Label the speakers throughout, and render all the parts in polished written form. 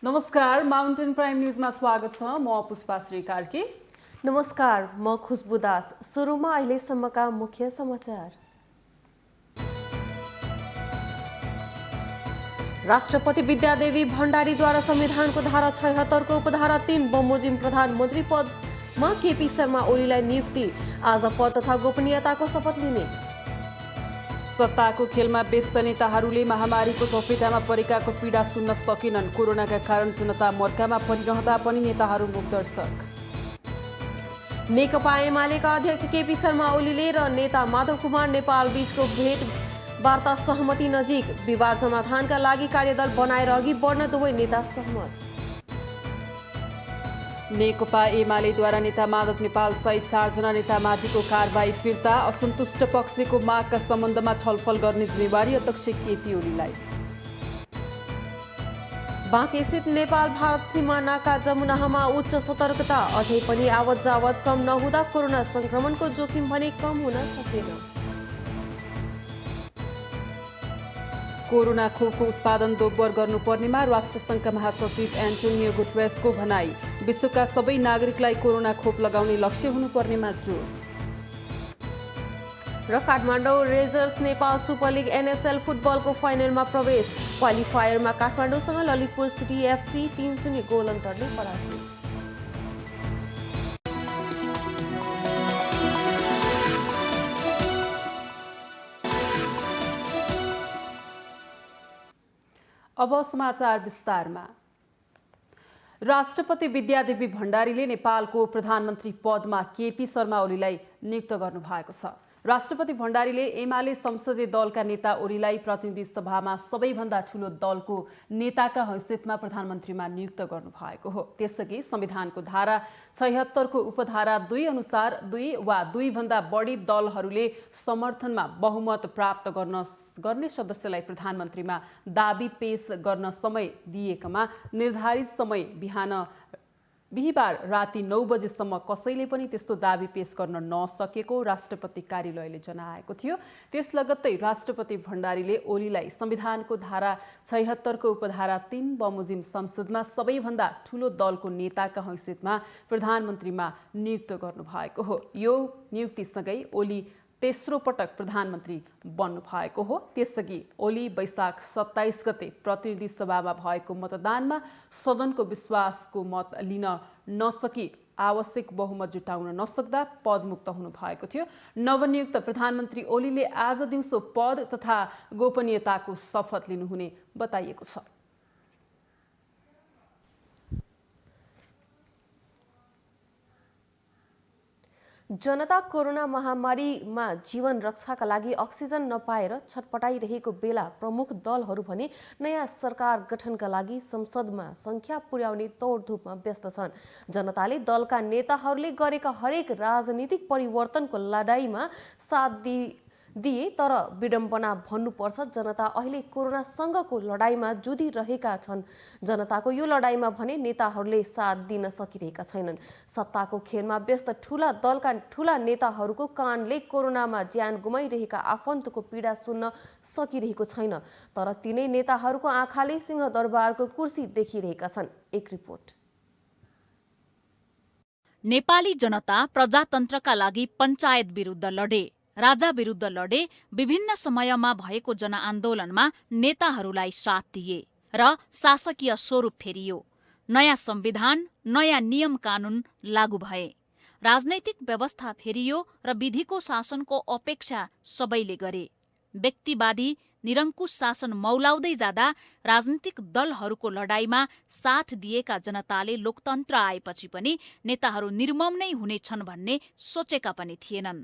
Speaker 1: नमस्कार, mountain prime न्यूजमा स्वागत छ। म पुष्पाश्री कार्की।
Speaker 2: नमस्कार, म खुशबु दास। सुरुमा अहिलेसम्मका मुख्य समाचार। राष्ट्रपति विद्यादेवी भण्डारीद्वारा संविधानको धारा 76 को उपधारा 3 बमोजिम प्रधानमन्त्री पदमा केपी शर्मा ओलीलाई नियुक्ति। आज पद तथा गोपनीयताको शपथ लिने।
Speaker 1: सत्ताको खेलमा व्यस्त नेताहरूले महामारीको चपेटामा परेकाको पीडा सुन्न सकेनन्। कोरोनाका कारण जनता मर्कामा परिरहँदा पनि नेताहरू मुखदर्शक।
Speaker 2: नेकपा एमालेका अध्यक्ष केपी शर्मा ओलीले र नेता माधव कुमार नेपाल बीचको भेट वार्ता सहमति नजिक। विवाद समाधानका लागि कार्यदल बनाएर अघि बढ्न दुवै नेता सहमत।
Speaker 1: नेकपा एमालेद्वारा नेता माधव नेपाल सहित 4 जना नेतामाथिको कारबाही फिर्ता। असन्तुष्ट पक्षको मागका सम्बन्धमा छलफल गर्ने जिम्मेवारी अध्यक्ष केपी ओलीलाई।
Speaker 2: बाँकेस्थित नेपाल भारत सिमानाका जमुनामा उच्च सतर्कता। अझै पनि आवत जावत कम नहुँदा कोरोना संक्रमणको जोखिम भने कम हुन सकेन।
Speaker 1: कोरोना खोपको उत्पादन दोब्बर गर्नुपर्नेमा राष्ट्रसङ्घका महासचिव एन्टोनियो गुटेरेसको भनाई। विश्वका सबै नागरिकलाई कोरोना खोप लगाउने लक्ष्य हुनुपर्नेमा जोड।
Speaker 2: र Kathmandu Rayzrs Nepal super league NSL फुटबलको फाइनलमा प्रवेश। क्वालिफायरमा काठमाडौँसँग ललितपुर सिटी एफसी 3-0 गोल अन्तरले पराजित।
Speaker 1: अब समाचार विस्तारमा। राष्ट्रपति विद्यादेवी भण्डारीले नेपालको प्रधानमन्त्री पदमा केपी शर्मा ओलीलाई नियुक्त गर्नुभएको छ। राष्ट्रपति भण्डारीले एमाले संसदीय दलका नेता ओलीलाई प्रतिनिधि सभामा सबैभन्दा ठूलो दलको नेताका हैसियतमा प्रधानमन्त्रीमा नियुक्त गर्नुभएको हो। त्यसअघि संविधानको धारा 76 को उपधारा 2 अनुसार 2 वा 2 भन्दा बढी दलहरूले समर्थनमा बहुमत प्राप्त गर्ने सदस्यलाई प्रधानमन्त्रीमा दाबी पेश गर्न समय दिएकामा निर्धारित समय बिहिबार राति 9 बजेसम्म कसैले पनि त्यस्तो दाबी पेश गर्न नसकेको राष्ट्रपति कार्यालयले जनाएको थियो। त्यस लगत्तै राष्ट्रपति भण्डारीले ओलीलाई संविधानको धारा 76 को उपधारा 3 बमोजिम संसदमा सबैभन्दा ठूलो दलको नेताका हैसियतमा प्रधानमन्त्रीमा नियुक्त गर्नुभएको हो। यो नियुक्तिसँगै ओली तेस्रो पटक प्रधानमन्त्री बन्नु भएको हो। त्यसअघि ओली वैशाख 27 गते प्रतिनिधि सभामा भएको मतदानमा सदनको विश्वासको मत लिन नसकी आवश्यक बहुमत जुटाउन नसक्दा पदमुक्त हुनु भएको थियो। नवनियुक्त प्रधानमन्त्री ओलीले आज दिउँसो पद तथा गोपनीयताको शपथ लिनुहुने बताइएको छ।
Speaker 2: जनता कोरोना महामारीमा जीवन रक्षाका लागि अक्सिजन नपाएर छटपटाइरहेको बेला प्रमुख दलहरू भने नयाँ सरकार गठनका लागि संसदमा संख्या पुर्याउने दौडधुपमा व्यस्त छन्। जनताले दलका नेताहरूले गरेका हरेक राजनीतिक परिवर्तनको लडाईँमा साथ दिए तर विडम्बना भन्नुपर्छ जनता अहिले कोरोनासँगको लडाईँमा जुधिरहेका छन्। जनताको यो लडाईँमा भने नेताहरूले साथ दिन सकिरहेका छैनन्। सत्ताको खेलमा व्यस्त ठूला दलका ठूला नेताहरूको कानले कोरोनामा ज्यान गुमाइरहेका आफन्तको पीडा सुन्न सकिरहेको छैन। तर तिनै नेताहरूको आँखाले सिंहदरबारको कुर्सी देखिरहेका छन्। एक रिपोर्ट।
Speaker 3: नेपाली जनता प्रजातन्त्रका लागि पञ्चायत विरुद्ध लडे, राजा विरुद्ध लडे। विभिन्न समयमा भएको जनआन्दोलनमा नेताहरूलाई साथ दिए र शासकीय स्वरूप फेरियो। नयाँ संविधान, नयाँ नियम कानून लागू भए। राजनैतिक व्यवस्था फेरियो र विधिको शासनको अपेक्षा सबैले गरे। व्यक्तिवादी निरङ्कुश शासन मौलाउँदै जाँदा राजनीतिक दलहरूको लडाईँमा साथ दिएका जनताले लोकतन्त्र आएपछि पनि नेताहरू निर्मम नै हुनेछन् भन्ने सोचेका पनि थिएनन्।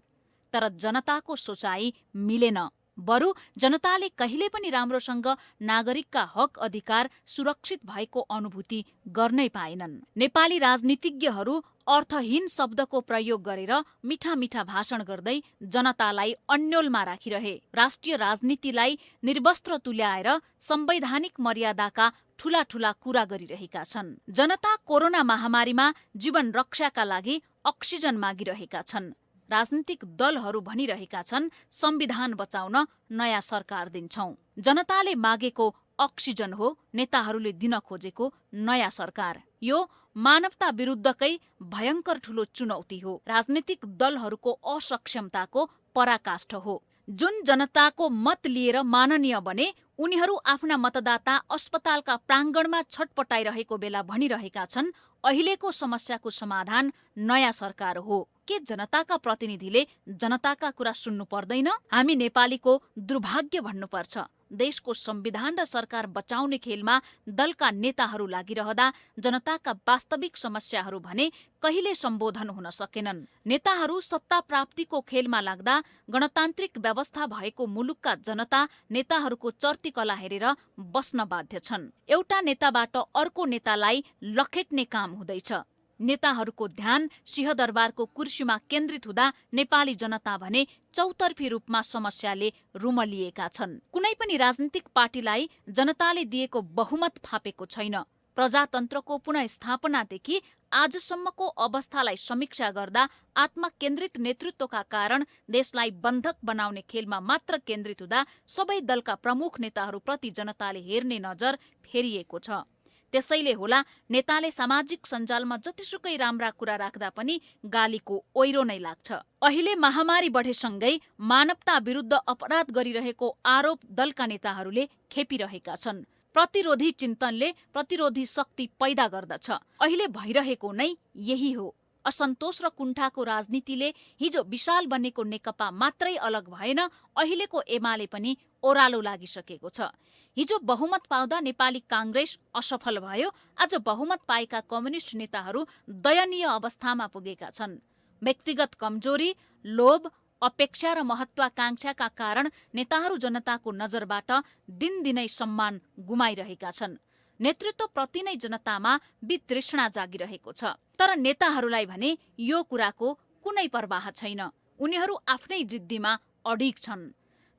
Speaker 3: तर जनताको सोचाइ मिलेन। बरु जनताले कहिले पनि राम्रोसँग नागरिकका हक अधिकार सुरक्षित भएको अनुभूति गर्नै पाएनन्। नेपाली राजनीतिज्ञहरू अर्थहीन शब्दको प्रयोग गरेर मिठा मिठा भाषण गर्दै जनतालाई अन्योलमा राखिरहे। राष्ट्रिय राजनीतिलाई निर्वस्त्र तुल्याएर संवैधानिक मर्यादाका ठूला ठूला कुरा गरिरहेका छन्। जनता कोरोना महामारीमा जीवन रक्षाका लागि अक्सिजन मागिरहेका छन्। राजनीतिक दलहरू भनिरहेका छन् संविधान बचाउन नयाँ सरकार दिन्छौं। जनताले मागेको अक्सिजन हो नेताहरूले दिन खोजेको नयाँ सरकार। यो मानवता विरुद्धकै भयंकर ठूलो चुनौती हो। राजनीतिक दलहरूको असक्षमताको पराकाष्ठ हो। जुन जनताको मत लिएर माननीय बने उनीहरू आफ्ना मतदाता अस्पतालका प्राङ्गणमा छटपटाइरहेको बेला भनिरहेका छन्, अहिलेको समस्याको समाधान नयाँ सरकार हो। के जनताका प्रतिनिधिले जनताका कुरा सुन्नु पर्दैन? हामी नेपालीको दुर्भाग्य भन्नुपर्छ। देशको संविधान र सरकार बचाउने खेलमा दलका नेताहरू लागिरहँदा जनताका वास्तविक समस्याहरू भने कहिले सम्बोधन हुन सकेनन्। नेताहरू सत्ता प्राप्तिको खेलमा लाग्दा गणतान्त्रिक व्यवस्था भएको मुलुकका जनता नेताहरूको चर्तीकला हेरेर बस्न बाध्य छन्। एउटा नेताबाट अर्को नेतालाई लखेट्ने काम हुँदैछ। नेताहरूको ध्यान सिंहदरबारको कुर्सीमा केन्द्रित हुँदा नेपाली जनता भने चौतर्फी रूपमा समस्याले रुमलिएका छन्। कुनै पनि राजनीतिक पार्टीलाई जनताले दिएको बहुमत फापेको छैन। प्रजातन्त्रको पुनःस्थापनादेखि आजसम्मको अवस्थालाई समीक्षा गर्दा आत्मकेन्द्रित नेतृत्वका कारण देशलाई बन्धक बनाउने खेलमा मात्र केन्द्रित हुँदा सबै दलका प्रमुख नेताहरूप्रति जनताले हेर्ने नजर फेरिएको छ। त्यसैले होला नेताले सामाजिक सञ्जालमा जतिसुकै राम्रा कुरा राख्दा पनि गालीको ओइरो नै लाग्छ। अहिले महामारी बढेसँगै मानवता विरुद्ध अपराध गरिरहेको आरोप दलका नेताहरूले खेपिरहेका छन्। प्रतिरोधी चिन्तनले प्रतिरोधी शक्ति पैदा गर्दछ। अहिले भइरहेको नै यही हो। असन्तोष र कुण्ठाको राजनीतिले हिजो विशाल बनेको नेकपा मात्रै अलग भएन, अहिलेको एमाले पनि ओह्रालो लागिसकेको छ। हिजो बहुमत पाउँदा नेपाली काङ्ग्रेस असफल भयो। आज बहुमत पाएका कम्युनिस्ट नेताहरू दयनीय अवस्थामा पुगेका छन्। व्यक्तिगत कमजोरी, लोभ, अपेक्षा र महत्वाकांक्षाका कारण नेताहरू जनताको नजरबाट दिनदिनै सम्मान गुमाइरहेका छन्। नेतृत्वप्रति नै जनतामा वितृष्णा जागिरहेको छ। तर नेताहरूलाई भने यो कुराको कुनै परवाह छैन। उनीहरू आफ्नै जिद्दीमा अडिग छन्।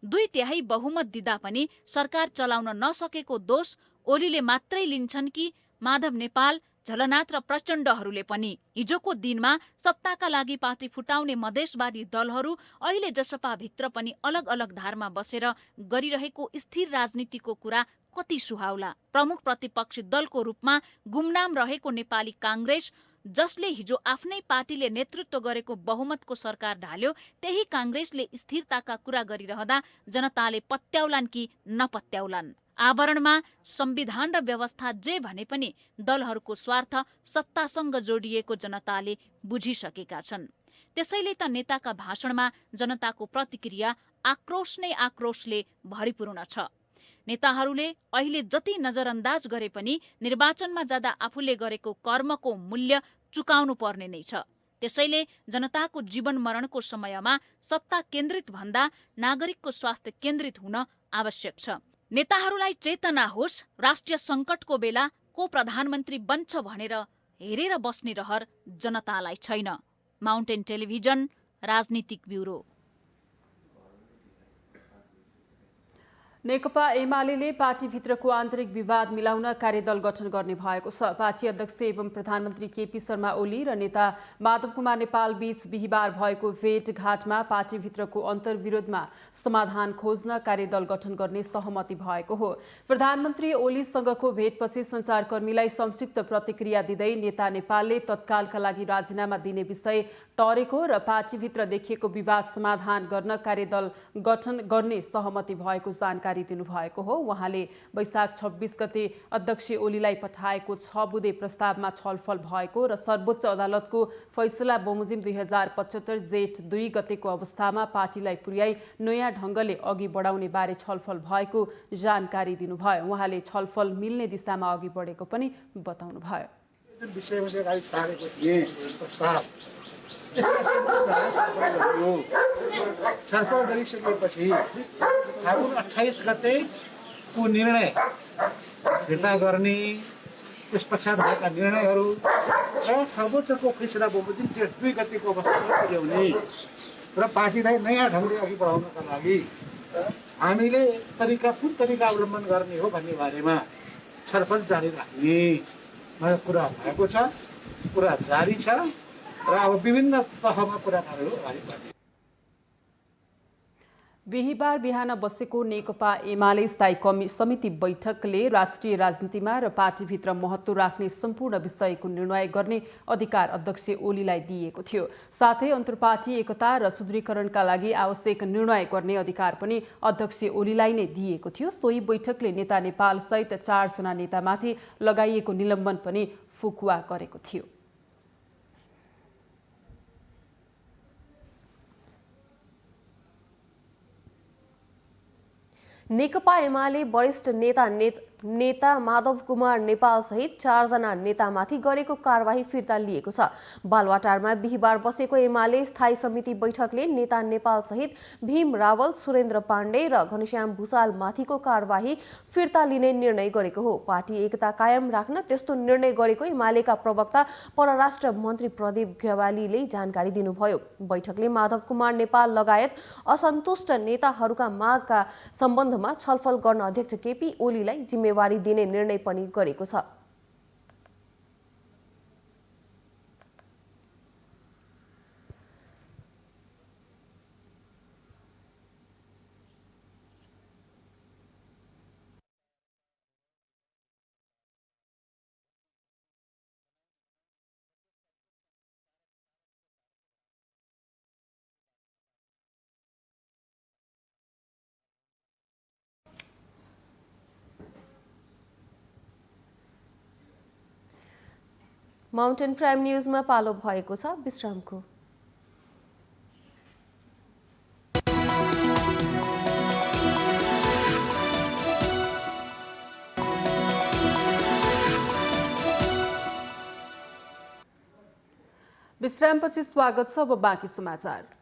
Speaker 3: 2/3 बहुमत दिँदा पनि सरकार चलाउन नसकेको दोष ओलीले मात्रै लिन्छन् कि माधव नेपाल, झलनाथ र प्रचण्डहरूले पनि? हिजोको दिनमा सत्ताका लागि पार्टी फुटाउने मधेसवादी दलहरू अहिले जसपाभित्र पनि अलग अलग धारमा बसेर गरिरहेको स्थिर राजनीतिको कुरा कति सुहाउला। प्रमुख प्रतिपक्षी दलको रूपमा गुमनाम रहेको नेपाली काङ्ग्रेस, जसले हिजो आफ्नै पार्टीले नेतृत्व गरेको बहुमतको सरकार ढाल्यो, त्यही काङ्ग्रेसले स्थिरताका कुरा गरिरहँदा जनताले पत्याउलान् कि नपत्याउलान्? आवरणमा संविधान र व्यवस्था जे भने पनि दलहरूको स्वार्थ सत्तासँग जोडिएको जनताले बुझिसकेका छन्। त्यसैले त नेताका भाषणमा जनताको प्रतिक्रिया आक्रोश नै आक्रोशले भरिपूर्ण छ। नेताहरूले अहिले जति नजरअन्दाज गरे पनि निर्वाचनमा जाँदा आफूले गरेको कर्मको मूल्य चुकाउनु पर्ने नै छ। त्यसैले जनताको जीवन मरणको समयमा सत्ता केन्द्रित भन्दा नागरिकको स्वास्थ्य केन्द्रित हुन आवश्यक छ। नेताहरूलाई चेतना होस्, राष्ट्रिय सङ्कटको बेला को प्रधानमन्त्री बन्छ भनेर हेरेर बस्ने रहर जनतालाई छैन। माउन्टेन टेलिभिजन, राजनीतिक ब्युरो।
Speaker 1: नेकपा एमाले पार्टीभित्रको आन्तरिक विवाद मिलाउन कार्यदल गठन गर्ने भएको छ। पार्टी अध्यक्ष एवं प्रधानमन्त्री केपी शर्मा ओली र नेता माधव कुमार नेपाल बीच बिहिबार भएको भेटघाटमा पार्टीभित्रको अन्तर्विरोधमा समाधान खोज्न कार्यदल गठन गर्ने सहमति भएको हो। प्रधानमन्त्री ओलीसँगको भेटपछि सञ्चारकर्मीलाई संक्षिप्त प्रतिक्रिया दिँदै नेता नेपालले तत्कालका लागि राजीनामा दिने विषय टरेको र पार्टीभित्र देखिएको विवाद समाधान गर्न कार्यदल गठन गर्ने सहमति भएको जानकारी दिनुभएको हो। उहाँले वैशाख 26 गते अध्यक्ष ओलीलाई पठाएको 6 बुँदे प्रस्तावमा छलफल भएको र सर्वोच्च अदालतको फैसला बमोजिम 2075 जेठ 2 गतेको अवस्थामा पार्टीलाई पुर्याई नयाँ ढङ्गले अघि बढाउने बारे छलफल भएको जानकारी दिनुभयो। उहाँले छलफल मिल्ने दिशामा अघि बढेको पनि बताउनुभयो।
Speaker 4: छलफल गरिसकेपछि फागुन 28 गतेको निर्णय फिर्ता गर्ने, त्यस पश्चात भएका निर्णयहरू र सर्वोच्चको फैसला बमोजिम जेठ 2 गतेको अवस्थामा पुर्याउने र पार्टीलाई नयाँ ढङ्गले अघि बढाउनका लागि हामीले कुन तरिका अवलम्बन गर्ने हो भन्ने बारेमा छलफल जारी राख्ने कुरा भएको छ। कुरा जारी छ र अब विभिन्न तहमा कुराकानीहरू अगाडि बढ्ने।
Speaker 1: बिहिबार बिहान बसेको नेकपा एमाले स्थायी समिति बैठकले राष्ट्रिय राजनीतिमा र पार्टीभित्र महत्त्व राख्ने सम्पूर्ण विषयको निर्णय गर्ने अधिकार अध्यक्ष ओलीलाई दिएको थियो। साथै अन्तर्पार्टी एकता र सुदृढीकरणका लागि आवश्यक निर्णय गर्ने अधिकार पनि अध्यक्ष ओलीलाई नै दिएको थियो। सोही बैठकले नेता नेपाल सहित 4 जना नेतामाथि लगाइएको निलम्बन पनि फुकुवा गरेको थियो।
Speaker 2: नेकपा एमाले वरिष्ठ नेता माधव कुमार नेपाल सहित 4 जना नेतामाथि गरेको कारबाही फिर्ता लिएको छ। बालुवाटारमा बिहिबार बसेको एमाले स्थायी समिति बैठकले नेता नेपाल सहित भीम रावल, सुरेन्द्र पाण्डे र घनश्याम भुसाल माथिको कारबाही फिर्ता लिने निर्णय गरेको हो। पार्टी एकता कायम राख्न त्यस्तो निर्णय गरेको एमालेका प्रवक्ता परराष्ट्र मन्त्री प्रदीप ग्यावालीले जानकारी दिनुभयो। बैठकले माधव कुमार नेपाल लगायत असन्तुष्ट नेताहरूका मागका सम्बन्धमा छलफल गर्न अध्यक्ष केपी ओलीलाई जिम्मेवारी दिने निर्णय पनि गरेको छ। माउन्टेन प्राइम न्यूजमा पालो भएको छ विश्रामको।
Speaker 1: विश्रामपछि स्वागत छ। अब बाँकी समाचार।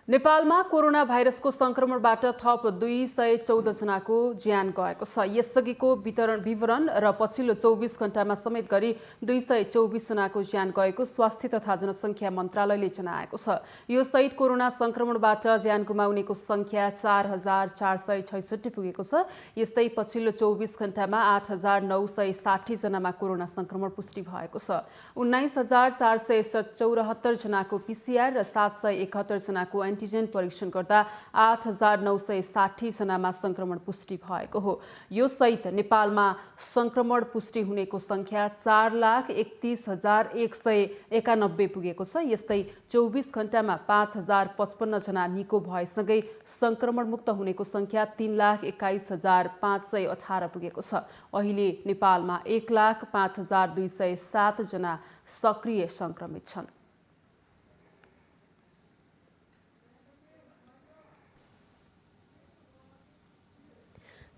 Speaker 1: नेपालमा कोरोना भाइरसको संक्रमणबाट थप 214 जनाको ज्यान गएको छ। यसअघिको विवरण र पछिल्लो 24 घण्टामा समेत गरी 224 जनाको ज्यान गएको स्वास्थ्य तथा जनसङ्ख्या मन्त्रालयले जनाएको छ। यो सहित कोरोना संक्रमणबाट ज्यान गुमाउनेको संख्या 4466 पुगेको छ। यस्तै पछिल्लो 24 घण्टामा 8960 जनामा कोरोना संक्रमण पुष्टि भएको छ। 19474 जनाको PCR र 771 जनाको एन्टिजेन परीक्षण गर्दा 8960 जनामा संक्रमण पुष्टि भएको हो। यो सहित नेपालमा संक्रमण पुष्टि हुनेको संख्या 4,31,191 पुगेको छ। यस्तै 24 घण्टामा 5055 जना निको भएसँगै संक्रमण मुक्त हुनेको संख्या 3,21,518 पुगेको छ। अहिले नेपालमा 1,05,207 जना सक्रिय संक्रमित छन्।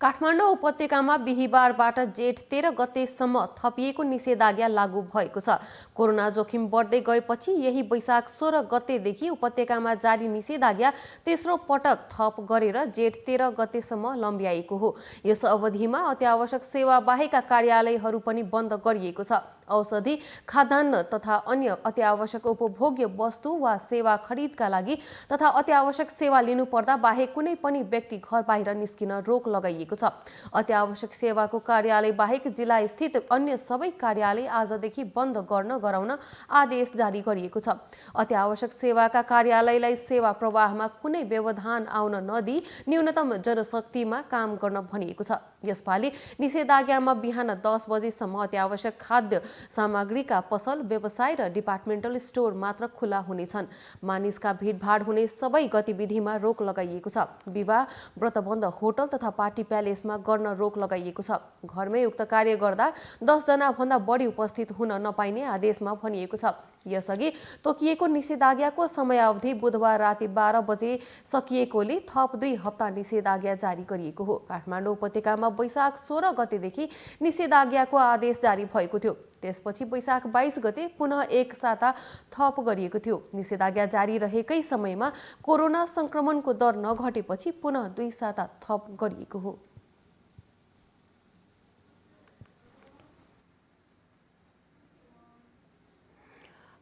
Speaker 2: काठमाडौँ उपत्यकामा बिहिबारबाट जेठ 13 गतेसम्म थपिएको निषेधाज्ञा लागू भएको छ। कोरोना जोखिम बढ्दै गएपछि यही वैशाख 16 गतेदेखि उपत्यकामा जारी निषेधाज्ञा तेस्रो पटक थप गरेर जेठ 13 गतेसम्म लम्ब्याएको हो। यस अवधिमा अत्यावश्यक सेवा बाहेकका कार्यालयहरू पनि बन्द गरिएको छ। औषधि, खाद्यान्न तथा अन्य अत्यावश्यक उपभोग्य वस्तु वा सेवा खरिदका लागि तथा अत्यावश्यक सेवा लिनुपर्दा बाहेक कुनै पनि व्यक्ति घर बाहिर निस्किन रोक लगाइएको छ। अत्यावश्यक सेवाको कार्यालय बाहेक जिल्ला स्थित अन्य सबै कार्यालय आजदेखि बन्द गराउन आदेश जारी गरिएको छ। अत्यावश्यक सेवाका कार्यालयलाई सेवा प्रवाहमा कुनै व्यवधान आउन नदिई न्यूनतम जनशक्तिमा काम गर्न भनिएको छ। यसपालि निषेधाज्ञामा बिहान 10 बजेसम्म अत्यावश्यक खाद्य सामग्रीका पसल, व्यवसाय र डिपार्टमेन्टल स्टोर मात्र खुला हुनेछन्। मानिसका भिडभाड हुने सबै गतिविधिमा रोक लगाइएको छ। विवाह, व्रतबन्ध, होटल तथा पार्टी प्यालेसमा गर्न रोक लगाइएको छ। घरमै उक्त कार्य गर्दा 10 जना भन्दा बढी उपस्थित हुन नपाइने आदेशमा भनिएको छ। यसअघि तोकिएको निषेधाज्ञाको समयावधि बुधबार राति 12 बजे सकिएकोले थप 2 हप्ता निषेधाज्ञा जारी गरिएको हो। काठमाडौँ उपत्यकामा वैशाख 16 गतेदेखि निषेधाज्ञाको आदेश जारी भएको थियो। त्यसपछि वैशाख 22 गते पुनः एक साता थप गरिएको थियो। निषेधाज्ञा जारी रहेकै समयमा कोरोना संक्रमणको दर नघटेपछि पुनः 2 साता थप गरिएको हो।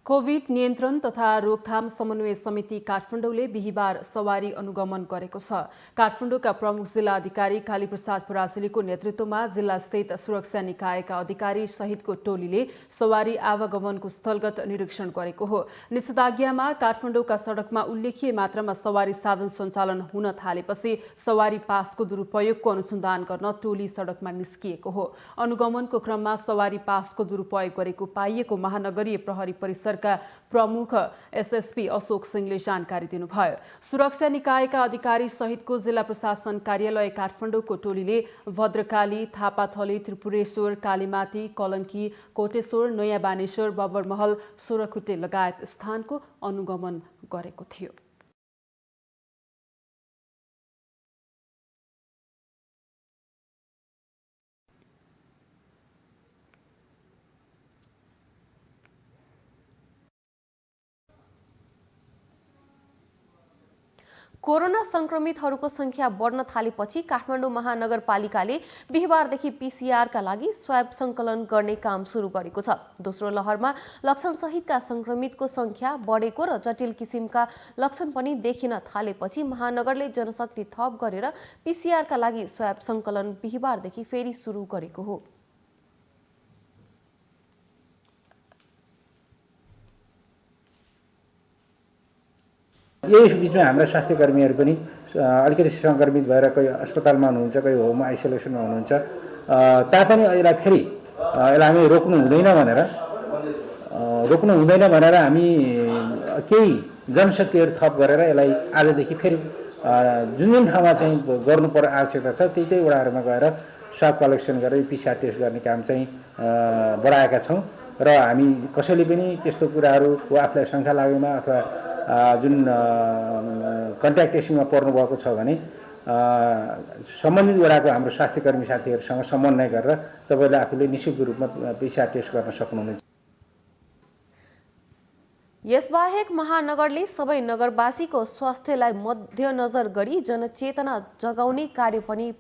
Speaker 1: कोभिड नियन्त्रण तथा रोकथाम समन्वय समिति काठमाडौँले बिहिबार सवारी अनुगमन गरेको छ। काठमाडौँका प्रमुख जिल्ला अधिकारी कालीप्रसाद पराजुलीको नेतृत्वमा जिल्लास्थित सुरक्षा निकायका अधिकारी सहितको टोलीले सवारी आवागमनको स्थलगत निरीक्षण गरेको हो। निषेधाज्ञामा काठमाडौँका सडकमा उल्लेखीय मात्रामा सवारी साधन सञ्चालन हुन थालेपछि सवारी पासको दुरुपयोगको अनुसन्धान गर्न टोली सडकमा निस्किएको हो। अनुगमनको क्रममा सवारी पासको दुरुपयोग गरेको पाइएको महानगरीय प्रहरी परिसर प्रमुख एसएसपी अशोक सिंहले जानकारी दिनुभयो। सुरक्षा निकायका अधिकारी सहितको जिल्ला प्रशासन कार्यालय काठमाडौँको टोलीले भद्रकाली, थापाथली, त्रिपुरेश्वर, कालीमाटी, कलङ्की, कोटेश्वर, नयाँ बानेश्वर, बबरमहल, सोरखुट्टे लगायत स्थानको अनुगमन गरेको थियो।
Speaker 2: कोरोना संक्रमितहरूको संख्या बढ्न थालेपछि काठमाडौँ महानगरपालिकाले बिहिबारदेखि पीसीआरका लागि स्वाब संकलन गर्ने काम सुरु गरेको छ। दोस्रो लहरमा लक्षणसहितका संक्रमितको संख्या बढेको र जटिल किसिमका लक्षण पनि देखिन थालेपछि महानगरले जनशक्ति थप गरेर पीसीआरका लागि स्वाब संकलन बिहिबारदेखि फेरि सुरु गरेको हो।
Speaker 5: यही बिचमा हाम्रा स्वास्थ्य कर्मीहरू पनि अलिकति सङ्क्रमित भएर कोही अस्पतालमा हुनुहुन्छ, कोही होम आइसोलेसनमा हुनुहुन्छ। तापनि यसलाई फेरि यसलाई हामी रोक्नु हुँदैन भनेर हामी केही जनशक्तिहरू थप गरेर यसलाई आजदेखि फेरि जुन ठाउँमा चाहिँ गर्नुपर्ने आवश्यकता छ त्यही वडाहरूमा गएर स्वाब कलेक्सन गरेर पीसीआर टेस्ट गर्ने काम चाहिँ बढाएका छौँ र हामी कसैले पनि त्यस्तो कुराहरू आफूलाई शङ्का लागेमा अथवा जुन कन्ट्याक्ट ट्रेसिङमा पर्नुभएको छ भने सम्बन्धित वडाको हाम्रो स्वास्थ्य कर्मी साथीहरूसँग समन्वय गरेर तपाईँले आफूले निःशुल्क रूपमा पीसीआर टेस्ट गर्न सक्नुहुनेछ।
Speaker 2: यसबाहेक महानगरले सबै नगरवासीको स्वास्थ्यलाई मध्यनजर गरी जनचेतना जगाउने कार्य पनि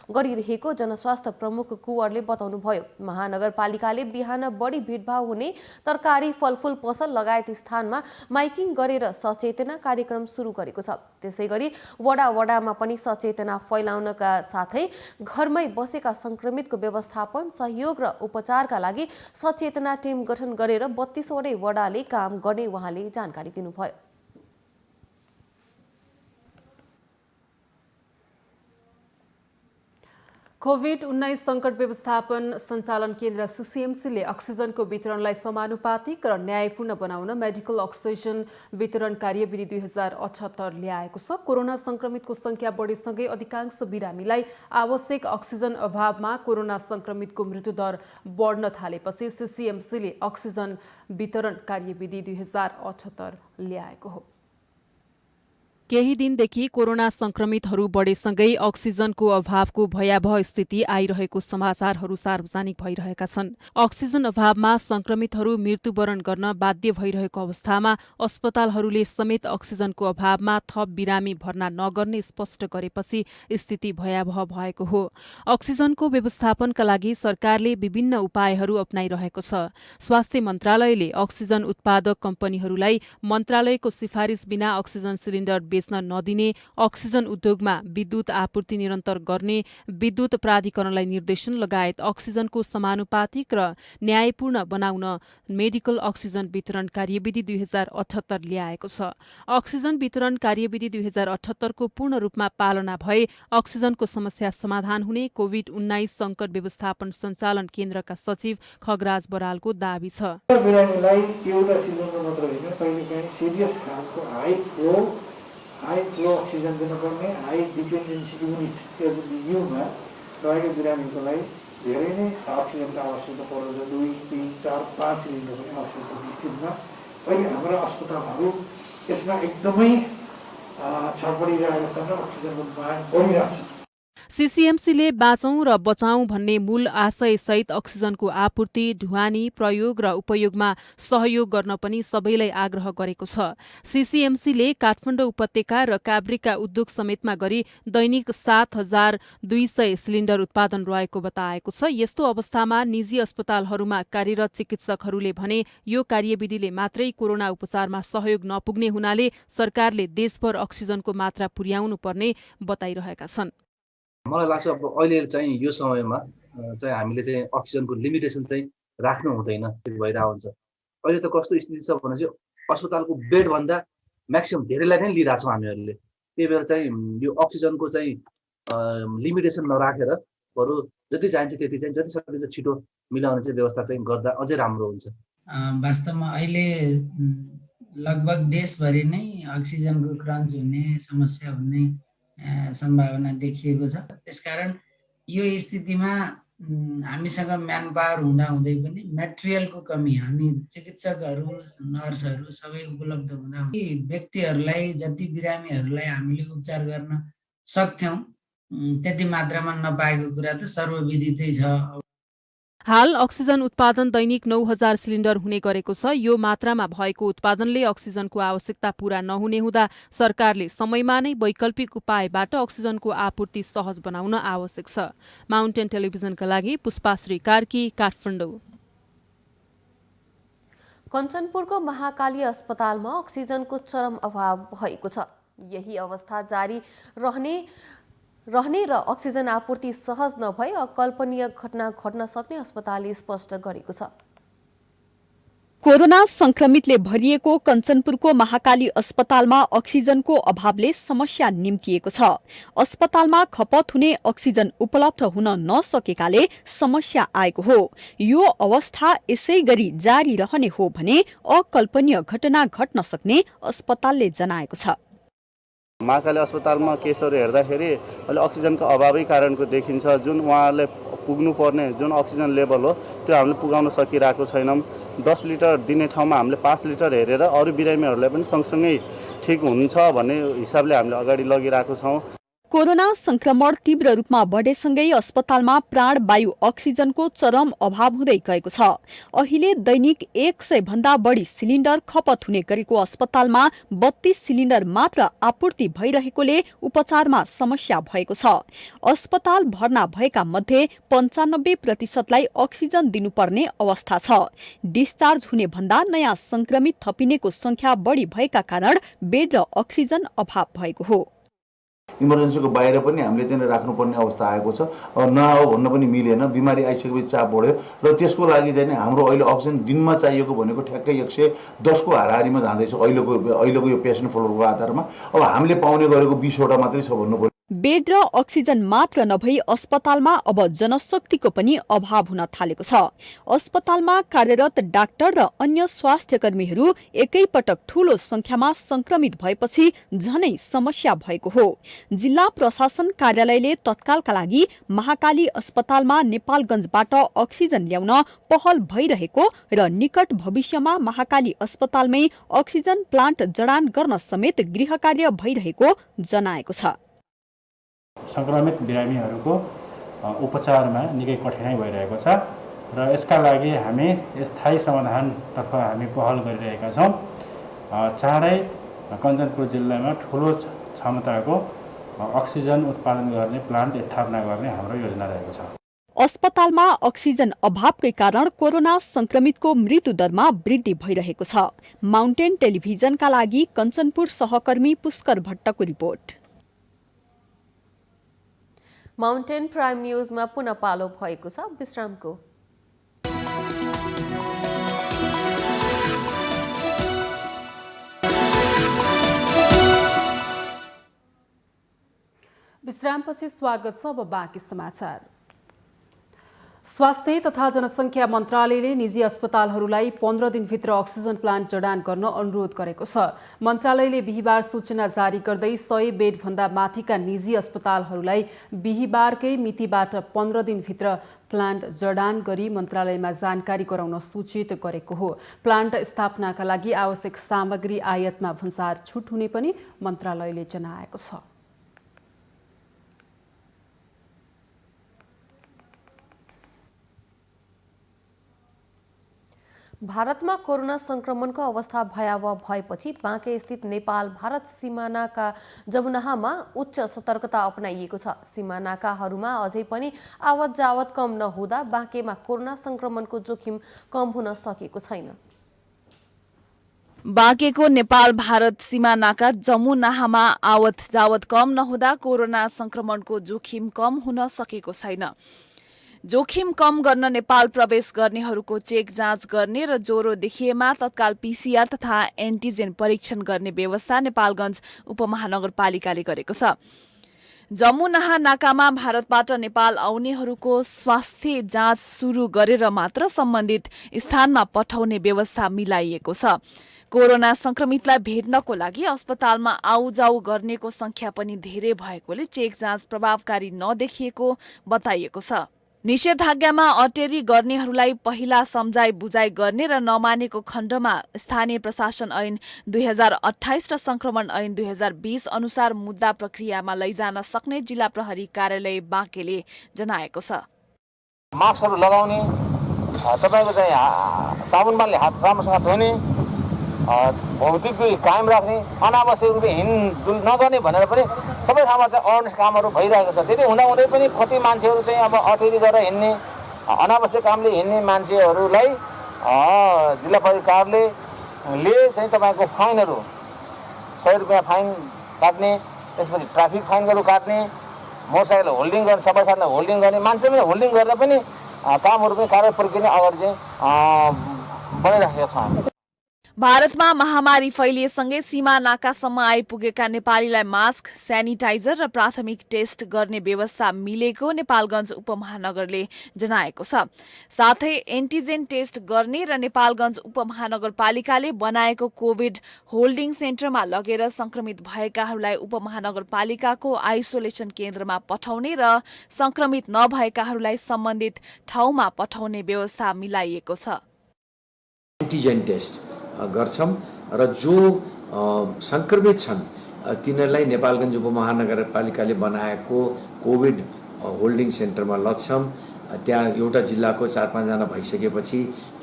Speaker 2: गरिरहेको जनस्वास्थ्य प्रमुख कुँवरले बताउनुभयो। महानगरपालिकाले बिहान बढी भिडभाड हुने तरकारी, फलफुल पसल लगायत स्थानमा माइकिङ गरेर सचेतना कार्यक्रम सुरु गरेको छ। त्यसैगरी वडामा पनि सचेतना फैलाउनका साथै घरमै बसेका संक्रमितको व्यवस्थापन, सहयोग र उपचारका लागि सचेतना टिम गठन गरेर 32 वटै वडाले काम गर्ने उहाँले जानकारी दिनुभयो।
Speaker 1: कोभिड-19 संकट व्यवस्थापन सञ्चालन केन्द्र सीसीएमसीले अक्सिजनको वितरणलाई समानुपातिक र न्यायपूर्ण बनाउन मेडिकल अक्सिजन वितरण कार्यविधि 2078 ल्याएको छ। कोरोना संक्रमितको संख्या बढेसँगै अधिकांश बिरामीलाई आवश्यक अक्सिजन अभावमा कोरोना संक्रमितको मृत्युदर बढ्न थालेपछि सीसीएमसीले अक्सिजन वितरण कार्यविधि 2078 ल्याएको हो। केही दिनदेखि कोरोना संक्रमितहरू बढेसँगै अक्सिजनको अभावको भयावह स्थिति आइरहेको समाचारहरू सार्वजनिक भइरहेका छन्। अक्सिजन अभावमा संक्रमितहरू मृत्युवरण गर्न बाध्य भइरहेको अवस्थामा अस्पतालहरूले समेत अक्सिजनको अभावमा थप बिरामी भर्ना नगर्ने स्पष्ट गरेपछि स्थिति भयावह भएको हो। अक्सिजनको व्यवस्थापनका लागि सरकारले विभिन्न उपायहरू अपनाइरहेको छ। स्वास्थ्य मन्त्रालयले अक्सिजन उत्पादक कम्पनीहरूलाई मन्त्रालयको सिफारिस बिना अक्सिजन सिलिन्डर बेच्न नदिने, अक्सिजन उद्योगमा विद्युत आपूर्ति निरन्तर गर्ने, विद्युत प्राधिकरणलाई निर्देशन लगायत अक्सिजनको समानुपातिक र न्यायपूर्ण बनाउन मेडिकल अक्सिजन वितरण कार्यविधि 2078 ल्याएको छ। अक्सिजन वितरण कार्यविधि 2078 को पूर्ण रूपमा पालना भए अक्सिजनको समस्या समाधान हुने कोभिड-19 संकट व्यवस्थापन सञ्चालन केन्द्रका सचिव खगराज बरालको दाबी छ।
Speaker 6: बिरामीलाई एउटा सिलिन्डर मात्र होइन, कहिलेकाहीँ सिरियस खालको हाई फ्लो अक्सिजन दिनुपर्ने हाई डिपेन्डेन्सी युमा रहेको बिरामीको लागि धेरै नै अक्सिजनको आवश्यकता पर्दछ। 2, 3, 4, 5 सिलिन्डर पनि आवश्यकता स्थितिमा अहिले हाम्रो अस्पतालहरू यसमा एकदमै छडपडिरहेका छन् र अक्सिजनको माग बढिरहेको छ।
Speaker 1: सीसीएमसीले बाँचौं र बचाउँ भन्ने मूल आशयसहित अक्सिजनको आपूर्ति, ढुवानी, प्रयोग र उपयोगमा सहयोग गर्न पनि सबैलाई आग्रह गरेको छ। सीसीएमसीले काठमाडौँ उपत्यका र काभ्रेका उद्योग समेतमा गरी दैनिक 7,200 सिलिन्डर उत्पादन रहेको बताएको छ। यस्तो अवस्थामा निजी अस्पतालहरूमा कार्यरत चिकित्सकहरूले भने यो कार्यविधिले मात्रै कोरोना उपचारमा सहयोग नपुग्ने हुनाले सरकारले देशभर अक्सिजनको मात्रा पुर्याउनु पर्ने बताइरहेका छन्।
Speaker 7: मलाई लाग्छ अब अहिले चाहिँ यो समयमा चाहिँ हामीले चाहिँ अक्सिजनको लिमिटेसन चाहिँ राख्नु हुँदैन भइरहेको हुन्छ। अहिले त कस्तो स्थिति छ भने चाहिँ अस्पतालको बेडभन्दा म्याक्सिमम धेरैलाई नै लिइरहेको छौँ हामीहरूले। त्यही भएर चाहिँ यो अक्सिजनको चाहिँ लिमिटेसन नराखेर बरु जति चाहिन्छ त्यति चाहिँ जति सकिन्छ छिटो मिलाउने चाहिँ व्यवस्था चाहिँ गर्दा अझै राम्रो हुन्छ।
Speaker 8: वास्तवमा अहिले लगभग देशभरि नै अक्सिजनको क्रन्च हुने समस्या हुने सम्भावना देखिएको छ। त्यसकारण यो स्थितिमा हामीसँग म्यान पावर हुँदाहुँदै पनि मेटेरियलको कमी, हामी चिकित्सकहरू नर्सहरू सबै उपलब्ध हुँदाहुँदै व्यक्तिहरूलाई जति बिरामीहरूलाई हामीले उपचार गर्न सक्थ्यौँ त्यति मात्रामा नपाएको कुरा त सर्वविदितै छ।
Speaker 1: हाल अक्सिजन उत्पादन दैनिक 9,000 सिलिन्डर हुने गरेको छ। यो मात्रामा भएको उत्पादनले अक्सिजनको आवश्यकता पूरा नहुने हुँदा सरकारले समयमा नै वैकल्पिक उपायबाट अक्सिजनको आपूर्ति सहज बनाउन आवश्यक छ। माउन्टेन टेलिभिजनका लागि पुष्पाश्री कार्की, काठमाडौँ।
Speaker 2: कञ्चनपुरको महाकाली अस्पतालमा अक्सिजनको चरम अभाव भएको छ। यही अवस्था जारी रहने र अक्सिजन आपूर्ति सहज नभई अकल्पनीय घटना घट्न सक्ने अस्पतालले स्पष्ट गरेको छ।
Speaker 9: कोरोना संक्रमितले भरिएको कञ्चनपुरको महाकाली अस्पतालमा अक्सिजनको अभावले समस्या निम्तिएको छ। अस्पतालमा खपत हुने अक्सिजन उपलब्ध हुन नसकेकाले समस्या आएको हो। यो अवस्था यसै गरी जारी रहने हो भने अकल्पनीय घटना घट्न सक्ने अस्पतालले जनाएको छ।
Speaker 10: महाकाली अस्पतालमा केसहरू हेर्दाखेरि अहिले अक्सिजनको अभावै कारणको देखिन्छ। जुन उहाँहरूले पुग्नुपर्ने जुन अक्सिजन लेभल हो त्यो हामीले पुगाउन सकिरहेको छैनौँ। 10 लिटर दिने ठाउँमा हामीले 5 लिटर हेरेर अरू बिरामीहरूलाई पनि सँगसँगै ठिक हुन्छ भन्ने हिसाबले हामीले अगाडि लगिरहेको छौँ।
Speaker 9: कोरोना संक्रमण तीव्र रूपमा बढेसँगै अस्पतालमा प्राणवायु अक्सिजनको चरम अभाव हुँदै गएको छ। अहिले दैनिक 100 भन्दा बढी सिलिन्डर खपत हुने गरेको अस्पतालमा 32 सिलिन्डर मात्र आपूर्ति भइरहेकोले उपचारमा समस्या भएको छ। अस्पताल भर्ना भएका मध्ये 95% अक्सिजन दिनुपर्ने अवस्था छ। डिस्चार्ज हुने भन्दा नयाँ संक्रमित थपिनेको संख्या बढी भएका कारण बेड र अक्सिजन अभाव भएको हो।
Speaker 11: इमर्जेन्सीको बाहिर पनि हामीले त्यहाँ राख्नुपर्ने अवस्था आएको छ। नआओ भन्न पनि मिलेन। बिमारी आइसकेपछि चाप बढ्यो र त्यसको लागि चाहिँ हाम्रो अहिले अक्सिजन दिनमा चाहिएको भनेको ठ्याक्कै 110 को हाराहारीमा जाँदैछ अहिलेको यो पेसेन्ट फ्लोरको आधारमा। अब हामीले पाउने गरेको 20 वटा मात्रै छ भन्नु पर्यो।
Speaker 9: बेड र अक्सिजन मात्र नभई अस्पतालमा अब जनशक्तिको पनि अभाव हुन थालेको छ। अस्पतालमा कार्यरत डाक्टर र अन्य स्वास्थ्य कर्मीहरू एकैपटक ठूलो संख्यामा संक्रमित भएपछि झनै समस्या भएको हो। जिल्ला प्रशासन कार्यालयले तत्कालका लागि महाकाली अस्पतालमा नेपालगञ्जबाट अक्सिजन ल्याउन पहल भइरहेको र निकट भविष्यमा महाकाली अस्पतालमै अक्सिजन प्लान्ट जडान गर्न समेत गृहकार्य भइरहेको जनाएको छ।
Speaker 12: संक्रमित बिरामीहरूको उपचारमा निकै कठिनाइ भइरहेको छ र यसका लागि हामी स्थायी समाधानतर्फ हामी पहल गरिरहेका छौँ। चाँडै कञ्चनपुर जिल्लामा ठुलो क्षमताको अक्सिजन उत्पादन गर्ने प्लान्ट स्थापना गर्ने हाम्रो योजना रहेको छ।
Speaker 9: अस्पतालमा अक्सिजन अभावकै कारण कोरोना संक्रमितको मृत्यु दरमा वृद्धि भइरहेको छ। माउन्टेन टेलिभिजनका लागि कञ्चनपुर सहकर्मी पुष्कर भट्टको रिपोर्ट।
Speaker 2: माउन्टेन प्राइम न्यूजमा पुनः पालो भएको छ विश्रामको।
Speaker 1: विश्रामपछि स्वागत छ। अब बाँकी समाचार। स्वास्थ्य तथा जनसङ्ख्या मन्त्रालयले निजी अस्पतालहरूलाई 15 दिनभित्र अक्सिजन प्लान्ट जडान गर्न अनुरोध गरेको छ। मन्त्रालयले बिहिबार सूचना जारी गर्दै 100 बेडभन्दा माथिका निजी अस्पतालहरूलाई बिहिबारकै मितिबाट 15 दिनभित्र प्लान्ट जडान गरी मन्त्रालयमा जानकारी गराउन सूचित गरेको हो। प्लान्ट स्थापनाका लागि आवश्यक सामग्री आयातमा भन्सार छुट हुने पनि मन्त्रालयले जनाएको छ।
Speaker 2: भारतमा कोरोना संक्रमणको अवस्था भयावह भएपछि बाँके स्थित नेपाल भारत सिमानाका जमुनाहामा उच्च सतर्कता अपनाइएको छ। सिमानाकाहरूमा अझै पनि आवत जावत कम नहुँदा बाँकेमा कोरोना संक्रमणको जोखिम कम हुन सकेको छैन।
Speaker 13: बाँकेको नेपाल भारत सिमानाका जमुनाहामा आवत जावत कम नहुँदा कोरोना संक्रमणको जोखिम कम हुन सकेको छैन। जोखिम कम गर्न नेपाल प्रवेश गर्नेहरूको चेक जाँच गर्ने र ज्वरो देखिएमा तत्काल पीसीआर तथा एन्टिजेन परीक्षण गर्ने व्यवस्था नेपालगञ्ज उपमहानगरपालिकाले गरेको छ। जमुनाहा नाकामा भारतबाट नेपाल आउनेहरूको स्वास्थ्य जाँच सुरु गरेर मात्र सम्बन्धित स्थानमा पठाउने व्यवस्था मिलाइएको छ। कोरोना संक्रमितलाई भेट्नको लागि अस्पतालमा आउजाउ गर्नेको संख्या पनि धेरै भएकोले चेक जाँच प्रभावकारी नदेखिएको बताइएको छ। निषेधाज्ञामा अटेरी गर्नेहरूलाई पहिला सम्झाइ बुझाइ गर्ने र नमानेको खण्डमा स्थानीय प्रशासन ऐन 2028 र संक्रमण ऐन 2020 अनुसार मुद्दा प्रक्रियामा लैजान सक्ने जिल्ला प्रहरी कार्यालय बाँकेले जनाएको छ।
Speaker 14: मास्कहरू लगाउने, तपाईँको चाहिँ साबुन पानीले हात राम्रोसँग धुने, भौतिक दूरी कायम राख्ने, अनावश्यक रूपले हिँडडुल नगर्ने भनेर पनि सबै ठाउँमा चाहिँ अवेरनेस कामहरू भइरहेको छ। त्यति हुँदाहुँदै पनि कति मान्छेहरू चाहिँ अब अटेरी गरेर हिँड्ने, अनावश्यक कामले हिँड्ने मान्छेहरूलाई जिल्ला प्रहरी कार्यालयले चाहिँ तपाईँको फाइनहरू 100 रुपियाँ फाइन काट्ने, त्यसपछि ट्राफिक फाइनहरू काट्ने, मोटरसाइकल होल्डिङ गर्ने, सबै साथलाई होल्डिङ गर्ने, मान्छे पनि होल्डिङ गरेर पनि कामहरू पनि कार्य प्रक्रिया अगाडि चाहिँ बनाइराखेका छौँ हामी।
Speaker 13: भारतमा महामारी फैलिएसँगै सीमा नाकासम्म आइपुगेका नेपालीलाई मास्क, सेनिटाइजर र प्राथमिक टेस्ट गर्ने व्यवस्था मिलेको नेपालगञ्ज उपमहानगरले जनाएको छ। साथै एन्टिजेन टेस्ट गर्ने र नेपालगञ्ज उपमहानगरपालिकाले बनाएको कोभिड होल्डिङ सेन्टरमा लगेर संक्रमित भएकाहरूलाई उपमहानगरपालिकाको आइसोलेसन केन्द्रमा पठाउने र संक्रमित नभएकाहरूलाई सम्बन्धित ठाउँमा पठाउने व्यवस्था मिलाइएको छ।
Speaker 15: एन्टिजेन टेस्ट गर्छौं र जो संक्रमित छन् तिनीहरूलाई नेपालगञ्ज उपमहानगरपालिकाले बनाएको कोभिड होल्डिङ सेन्टरमा लग्छौं। त्यहाँ एउटा जिल्लाको 4-5 जना भइसकेपछि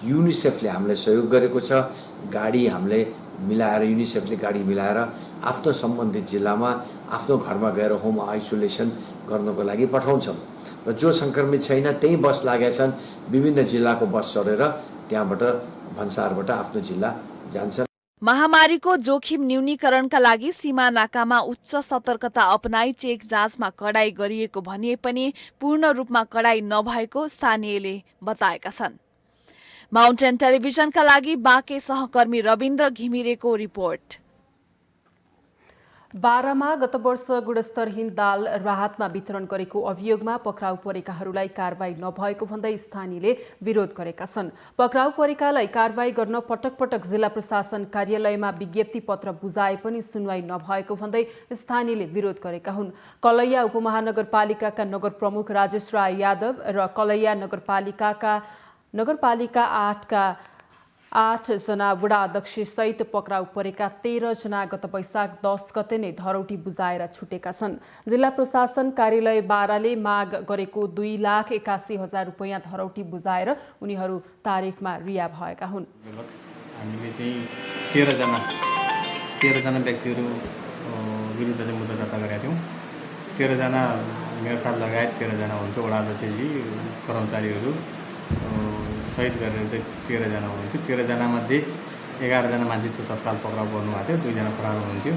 Speaker 15: युनिसेफले हामीलाई सहयोग गरेको छ। गाडी हामीले मिलाएर, युनिसेफले गाडी मिलाएर आफ्नो सम्बन्धित जिल्लामा आफ्नो घरमा गएर होम आइसोलेसन गर्नको लागि पठाउँछौं र जो संक्रमित छैन त्यही बस लागेका छन्, विभिन्न जिल्लाको बस चढेर त्यहाँबाट भन्सारबाट आफ्नो जिल्ला जान्छ।
Speaker 13: महामारीको जोखिम न्यूनीकरणका लागि सीमा नाकामा उच्च सतर्कता अपनाई चेक जाँचमा कडाई गरिएको भनिए पनि पूर्ण रूपमा कडाई नभएको स्थानीयले बताएका छन्। माउन्टेन टेलिभिजनका लागि बाँके सहकर्मी रविन्द्र घिमिरेको रिपोर्ट।
Speaker 1: बारामा गत वर्ष गुणस्तरहीन दाल राहतमा वितरण गरेको अभियोगमा पक्राउ परेकाहरूलाई कारवाही नभएको भन्दै स्थानीयले विरोध गरेका छन्। पक्राउ परेकालाई कारवाही गर्न पटक पटक जिल्ला प्रशासन कार्यालयमा विज्ञप्ति पत्र बुझाए पनि सुनवाई नभएको भन्दै स्थानीयले विरोध गरेका हुन्। कलैया उपमहानगरपालिकाका नगर प्रमुख राजेश राय यादव र कलैया नगरपालिका 8 का 8 जना वडा अध्यक्ष सहित पक्राउ परेका 13 जना गत वैशाख 10 गते नै धरौटी बुझाएर छुटेका छन्। जिल्ला प्रशासन कार्यालय बाराले माग गरेको 2,81,000 रुपैयाँ धरौटी बुझाएर उनीहरू तारिखमा रिहा भएका हुन्।
Speaker 16: हामीले चाहिँ 13 जना व्यक्तिहरू विरुद्ध चाहिँ मुद्दा दर्ता गरेका थियौँ। 13 जना मेरो साथ लगायत 13 जना हुन्थ्यो। वडा अध्यक्षजी, कर्मचारीहरू सहित गरेर चाहिँ 13 जना हुनुहुन्थ्यो। 13 जनामध्ये 11 जना मान्छे तत्काल पक्राउ गर्नुभएको थियो, 2 जना फरार हुनुहुन्थ्यो।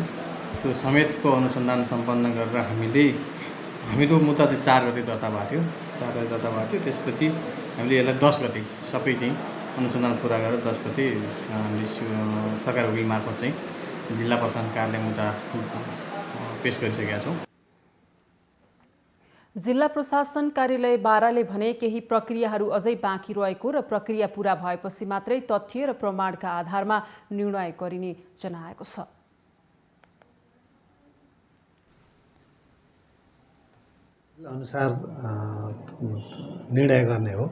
Speaker 16: त्यो समेतको अनुसन्धान सम्पन्न गरेर हामीको मुद्दा चाहिँ 4 गते दर्ता भएको थियो। 4 गते दर्ता भएको थियो। त्यसपछि हामीले यसलाई 10 गते सबै चाहिँ अनुसन्धान पुरा गरेर 10 गते हामीले सरकार वकिल मार्फत चाहिँ जिल्ला प्रशासन कार्यालय मुद्दा पेश गरिसकेका छौँ।
Speaker 1: जिल्ला प्रशासन कार्यालय बाराले भने केही प्रक्रियाहरू अझै बाँकी रहेको र प्रक्रिया पूरा भएपछि मात्रै तथ्य र प्रमाणका आधारमा निर्णय गरिने जनाएको छ।
Speaker 17: अनुसार निर्णय गर्ने हो।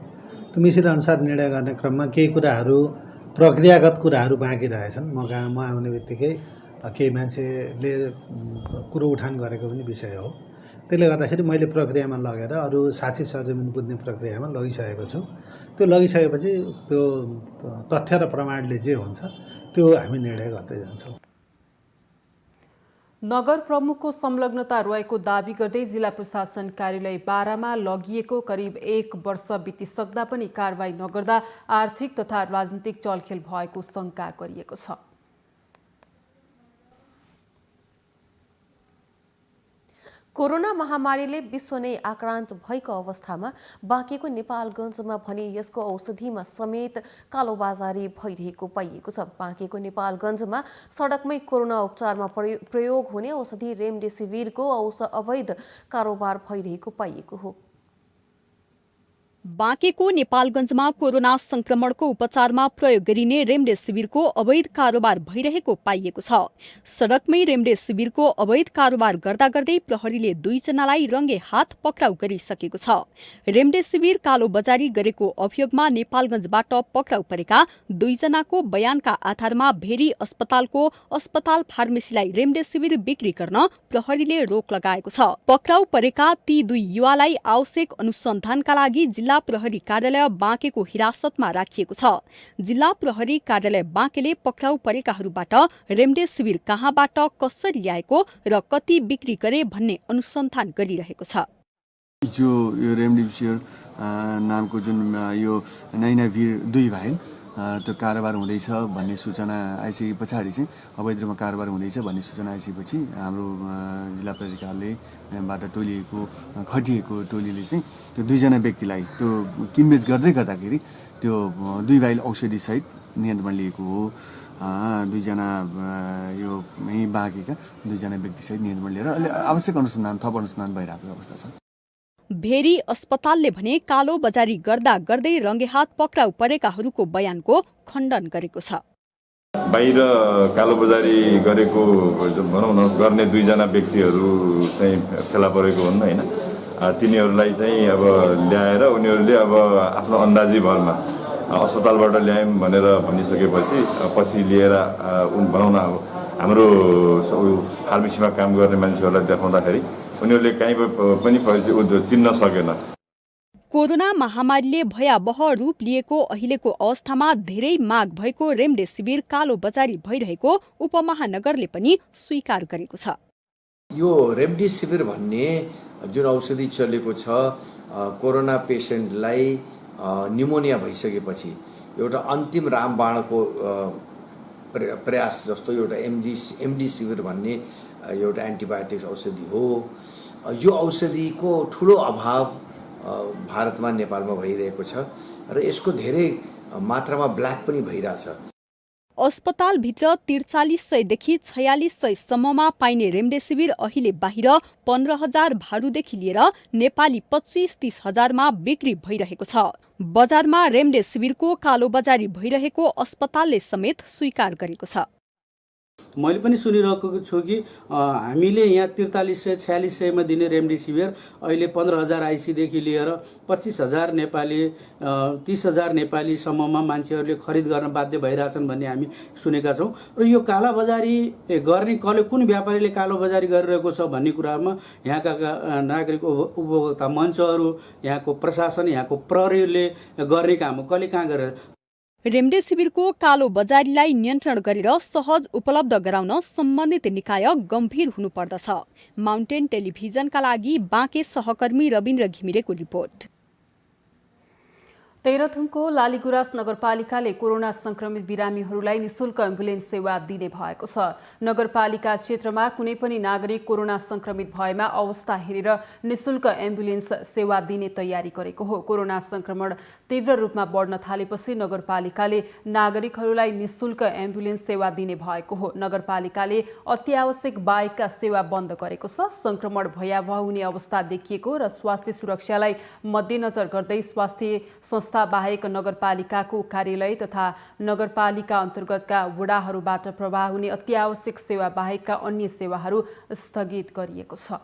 Speaker 17: त्यो मिसिर अनुसार निर्णय गर्ने क्रममा केही कुराहरू प्रक्रियागत कुराहरू बाँकी रहेछन्। म आउने बित्तिकै केही मान्छेले कुरो उठान गरेको पनि विषय हो। त्यसले गर्दाखेरि मैले प्रक्रियामा लगेर अरू साथी सरजमिन बुझ्ने प्रक्रियामा लगिसकेको छु। त्यो लगिसकेपछि त्यो तथ्य र प्रमाणले जे हुन्छ त्यो हामी निर्णय गर्दै जान्छौँ।
Speaker 1: नगर प्रमुखको संलग्नता रहेको दावी गर्दै जिल्ला प्रशासन कार्यालय बारामा लगिएको करिब 1 वर्ष बितिसक्दा पनि कारबाही नगर्दा आर्थिक तथा राजनीतिक चलखेल भएको शंका गरिएको छ।
Speaker 2: कोरोना महामारीले विश्व नै आक्रान्त भएको अवस्थामा बाँकेको नेपालगञ्जमा भने यसको औषधिमा समेत कालोबाजारी भइरहेको पाइएको छ। बाँकेको नेपालगञ्जमा सडकमै कोरोना उपचारमा प्रयोग हुने औषधि रेमडेसिभिरको अवैध कारोबार भइरहेको पाइएको हो।
Speaker 9: बाँकेको नेपालगञ्जमा कोरोना संक्रमणको उपचारमा प्रयोग गरिने रेमडेसिभिरको अवैध कारोबार भइरहेको पाइएको छ। सडकमै रेमडेसिभिरको अवैध कारोबार गर्दा गर्दै प्रहरीले 2 जनालाई रंगे हात पक्राउ गरिसकेको छ। रेमडेसिभिर कालोबजारी गरेको अभियोगमा नेपालगञ्जबाट पक्राउ परेका 2 जनाको बयानका आधारमा भेरी अस्पतालको अस्पताल फार्मेसीलाई रेमडेसिभिर बिक्री गर्न प्रहरीले रोक लगाएको छ। पक्राउ परेका ती 2 युवालाई आवश्यक अनुसन्धानका लागि जिल्ला प्रहरी कार्यालय बाँकेको हिरासतमा राखिएको छ। जिल्ला प्रहरी कार्यालय बाँकेले पक्राउ परेकाहरूबाट रेमडेसिभिर कहाँबाट कसरी ल्याएको र कति बिक्री गरे भन्ने अनुसन्धान गरिरहेको छ।
Speaker 18: जो यो रेमडेसिभिर नामको जुन यो नाइनाभिर 2 भाइल त्यो कारोबार हुँदैछ भन्ने सूचना आइसके पछाडि चाहिँ अवैध रूपमा कारोबार हुँदैछ भन्ने सूचना आइसकेपछि हाम्रो जिल्ला प्रहरी कार्यालयबाट खटिएको टोलीले चाहिँ त्यो 2 जना व्यक्तिलाई त्यो किनबेच गर्दाखेरि त्यो 2 भाइल औषधि सहित नियन्त्रणमा लिएको हो। 2 जना यो यही बाँकेका 2 जना व्यक्ति सहित नियन्त्रणमा लिएर अहिले आवश्यक थप अनुसन्धान भइरहेको अवस्था छ।
Speaker 9: भेरी अस्पतालले भने कालो बजारी गर्दा गर्दै रंगेहात पक्राउ परेकाहरूको बयानको खण्डन गरेको छ।
Speaker 19: बाहिर कालोबजारी गरेको भनौँ न गर्ने 2 जना व्यक्तिहरू चाहिँ फेला परेको हुन् हैन। तिनीहरूलाई चाहिँ अब ल्याएर उनीहरूले अब आफ्नो अन्दाजी भरमा अस्पतालबाट ल्यायौँ भनेर भनिसकेपछि पछि लिएर भनौँ न हाम्रो फार्मेसीमा काम गर्ने मान्छेहरूलाई देखाउँदाखेरि उनीहरूले कहीँ पनि चिन्न सकेन।
Speaker 9: कोरोना महामारीले भयावह रूप लिएको अहिलेको अवस्थामा धेरै माग भएको रेमडेसिभिर कालो बजारी भइरहेको उपमहानगरले पनि स्वीकार गरेको छ।
Speaker 15: यो रेमडेसिभिर भन्ने जुन औषधि चलेको छ कोरोना पेसेन्टलाई न्युमोनिया भइसकेपछि एउटा अन्तिम रामबाणको प्रयास जस्तो एउटा एमडेसिभिर भन्ने एउटा एन्टिबायोटिक्स औषधि हो। यो औषधिको ठुलो अभाव भारतमा नेपालमा भइरहेको छ र यसको धेरै मात्रामा ब्ल्याक पनि भइरहेछ।
Speaker 9: अस्पतालभित्र 4300 देखि 4600 सम्ममा पाइने रेमडेसिभिर अहिले बाहिर 15,000 भाडुदेखि लिएर नेपाली 25-30 हजारमा बिक्री भइरहेको छ। बजारमा रेमडेसिभिरको कालोबजारी भइरहेको अस्पतालले समेत स्वीकार गरेको छ।
Speaker 20: मैले पनि सुनिरहेको छु कि हामीले यहाँ 4300-4600 मा दिने रेमडेसिभिर अहिले 15,000 आइसीदेखि लिएर 25,000 नेपाली 30,000 नेपाली सम्ममा मान्छेहरूले खरिद गर्न बाध्य भइरहेछन् भन्ने हामी सुनेका छौँ। र यो कालाबजारी गर्ने कुन व्यापारीले कालोबजारी गरिरहेको छ भन्ने कुरामा यहाँका नागरिक उपभोक्ता मञ्चहरू, यहाँको प्रशासन, यहाँको प्रहरीले गर्ने काम कसले कहाँ गरेर
Speaker 9: रेमडेसिभिरको कालो बजारीलाई नियन्त्रण गरेर सहज उपलब्ध गराउन सम्बन्धित निकाय गम्भीर हुनुपर्दछ। माउन्टेन टेलिभिजनका लागि बाँके सहकर्मी रविन्द्र घिमिरेको रिपोर्ट।
Speaker 1: तेह्रथुमको लालीगुराँस नगरपालिकाले कोरोना संक्रमित बिरामीहरूलाई निशुल्क एम्बुलेन्स सेवा दिने भएको छ। नगरपालिका क्षेत्रमा कुनै पनि नागरिक कोरोना संक्रमित भएमा अवस्था हेरेर निशुल्क एम्बुलेन्स सेवा दिने तयारी गरेको हो। कोरोना संक्रमण तीव्र रूपमा बढ्न थालेपछि नगरपालिकाले नागरिकहरूलाई निशुल्क एम्बुलेन्स सेवा दिने भएको हो। नगरपालिकाले अत्यावश्यक बाहेकका सेवा बन्द गरेको छ। संक्रमण भयावह हुने अवस्था देखिएको र स्वास्थ्य सुरक्षालाई मध्यनजर गर्दै स्वास्थ्य संस्था बाहेक नगरपालिकाको कार्यालय तथा नगरपालिका अन्तर्गतका वडाहरूबाट प्रवाह हुने अत्यावश्यक सेवा बाहेकका अन्य सेवाहरू स्थगित गरिएको छ।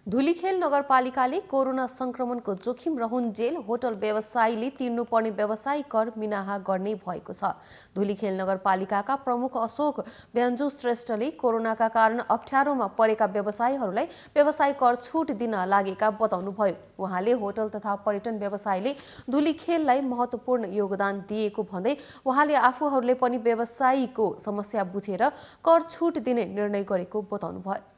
Speaker 2: धुलीखेल नगरपालिकाले कोरोना संक्रमणको जोखिम रहुन्जेल होटल व्यवसायीले तिर्नुपर्ने व्यवसायिक कर मिनाहा गर्ने भएको छ। धुलीखेल नगरपालिकाका प्रमुख अशोक व्यञ्जु श्रेष्ठले कोरोनाका कारण अप्ठ्यारोमा परेका व्यवसायीहरूलाई व्यवसायिक कर छुट दिन लागेका बताउनुभयो। उहाँले होटल तथा पर्यटन व्यवसायले धुलीखेललाई महत्त्वपूर्ण योगदान दिएको भन्दै उहाँले आफूहरूले पनि व्यवसायीको समस्या बुझेर कर छुट दिने निर्णय गरेको बताउनुभयो।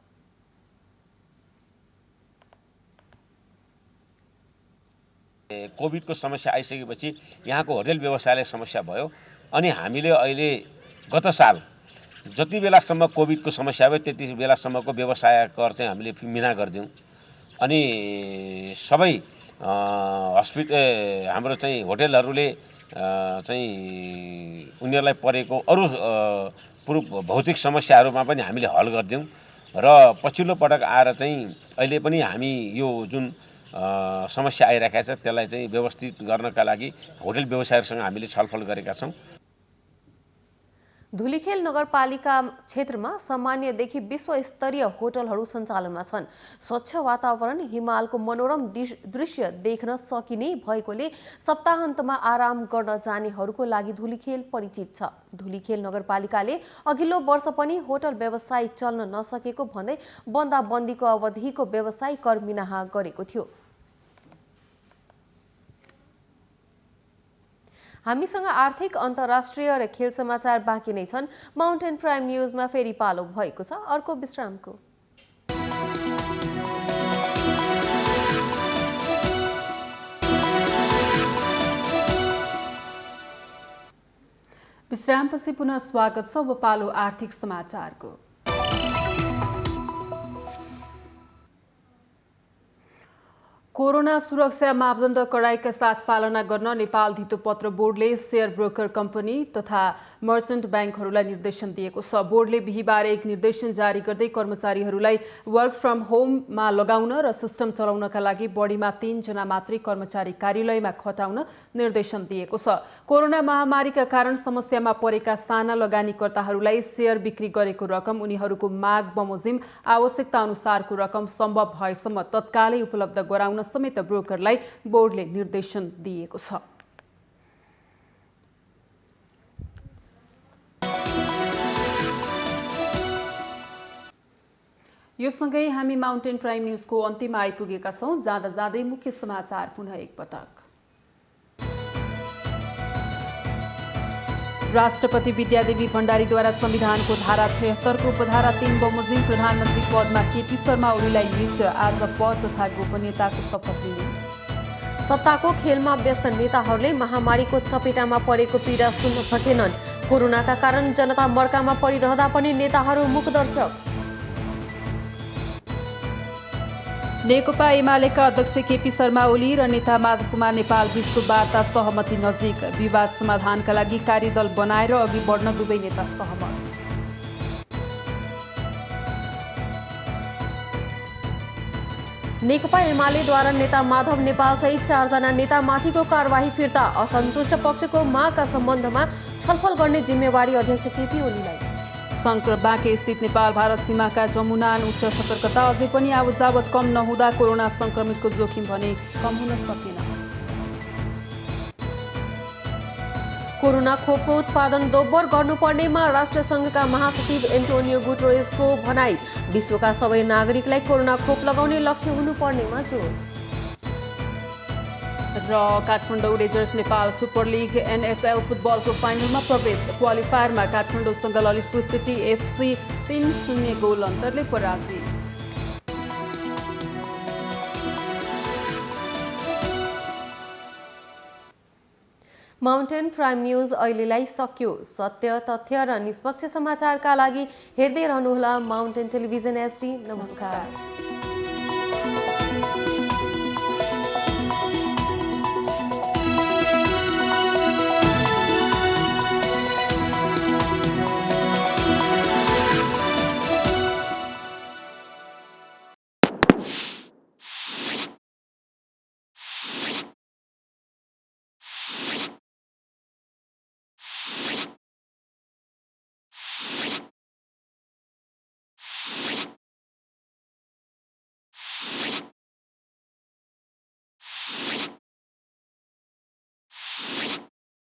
Speaker 21: कोभिडको समस्या आइसकेपछि यहाँको होटल व्यवसायलाई समस्या भयो अनि हामीले अहिले गत साल जति बेलासम्म कोभिडको समस्या भयो त्यति बेलासम्मको व्यवसाय कर चाहिँ हामीले मिना गरिदियौँ अनि सबै हाम्रो चाहिँ होटलहरूले चाहिँ उनीहरूलाई परेको अरू भौतिक समस्याहरूमा पनि हामीले हल गरिदियौँ र पछिल्लो पटक आएर चाहिँ अहिले पनि हामी यो जुन समस्या आइरहेको छ त्यसलाई चाहिँ व्यवस्थित गर्नका लागि होटल व्यवसायीहरूसँग हामीले छलफल गरेका छौँ।
Speaker 2: धुलीखेल नगरपालिका क्षेत्रमा सामान्यदेखि विश्वस्तरीय होटलहरू सञ्चालनमा छन्। स्वच्छ वातावरण, हिमालको मनोरम दृश्य देख्न सकिने भएकोले सप्ताहन्तमा आराम गर्न जानेहरूको लागि धुलीखेल परिचित छ। धुलीखेल नगरपालिकाले अघिल्लो वर्ष पनि होटल व्यवसाय चल्न नसकेको भन्दै बन्दाबन्दीको अवधिको व्यवसाय कर मिनाहा गरेको थियो। हामीसँग आर्थिक अन्तर्राष्ट्रिय र खेल समाचार बाँकी नै छन्। माउन्टेन प्राइम न्युजमा फेरि पालो भएको छ अर्को विश्रामको।
Speaker 1: विश्रामपछि पुनः स्वागत छ। अब पालो आर्थिक समाचारको। कोरोना सुरक्षा मापदण्ड कडाइका साथ पालना गर्न नेपाल धितोपत्र बोर्डले शेयर ब्रोकर कम्पनी तथा मर्चेन्ट ब्याङ्कहरूलाई निर्देशन दिएको छ। बोर्डले बिहीबार एक निर्देशन जारी गर्दै कर्मचारीहरूलाई वर्क फ्रम होममा लगाउन र सिस्टम चलाउनका लागि बढीमा 3 जना मात्रै कर्मचारी कार्यालयमा खटाउन निर्देशन दिएको छ। कोरोना महामारीका कारण समस्यामा परेका साना लगानीकर्ताहरूलाई शेयर बिक्री गरेको रकम उनीहरूको माग बमोजिम आवश्यकता अनुसारको रकम सम्भव भएसम्म तत्कालै उपलब्ध गराउन समेत ब्रोकरलाई बोर्डले निर्देशन दिएको छ। यो सँगै हामी माउन्टेन प्राइम न्युजको अन्त्यमा आइपुगेका छौँ। जाँदा जाँदै मुख्य समाचार पुनः एकपटक। राष्ट्रपति विद्यादेवी भण्डारीद्वारा संविधानको धारा 76 को उपधारा 3 बमोजिम प्रधानमन्त्री पदमा केपी शर्मा ओलीलाई नियुक्त। आज पद तथा गोपनीयताको शपथ लिने।
Speaker 2: सत्ताको खेलमा व्यस्त नेताहरूले महामारीको चपेटामा परेको पीडा सुन्न सकेनन्। कोरोनाका कारण जनता मर्कामा परिरहँदा पनि नेताहरू मुखदर्शक।
Speaker 1: नेकपा एमालेका अध्यक्ष केपी शर्मा ओली र नेता माधव कुमार नेपाल बीचको वार्ता सहमति नजिक। विवाद समाधानका लागि कार्यदल बनाएर अघि बढ्न दुवै नेता सहमत।
Speaker 2: नेकपा एमालेद्वारा नेता माधव नेपाल सहित 4 जना नेतामाथिको कारबाही फिर्ता। असन्तुष्ट पक्षको मागका सम्बन्धमा छलफल गर्ने जिम्मेवारी अध्यक्ष केपी ओलीलाई।
Speaker 1: बाँके स्थित नेपाल भारत सीमाका जमुनान उच्च सतर्कता। अझै पनि आवतजावत कम नहुँदा कोरोना संक्रमितको जोखिम भने कम हुन सकेन।
Speaker 2: कोरोना खोपको उत्पादन दोब्बर गर्नुपर्नेमा राष्ट्रसङ्घका महासचिव एन्टोनियो गुटेरेसको भनाई। विश्वका सबै नागरिकलाई कोरोना खोप लगाउने लक्ष्य हुनुपर्नेमा जोड। र Kathmandu Rayzrs Nepal super league NSL फुटबलको फाइनलमा प्रवेश। क्वालिफायरमा काठमाडौँसँग ललितपुर सिटी एफसी 3-0 गोल अन्तरले पराजित। माउन्टेन प्राइम न्युज अहिलेलाई सक्यो। सत्य, तथ्य र निष्पक्ष समाचारका लागि हेर्दै रहनुहोला माउन्टेन टेलिभिजन HD। नमस्कार।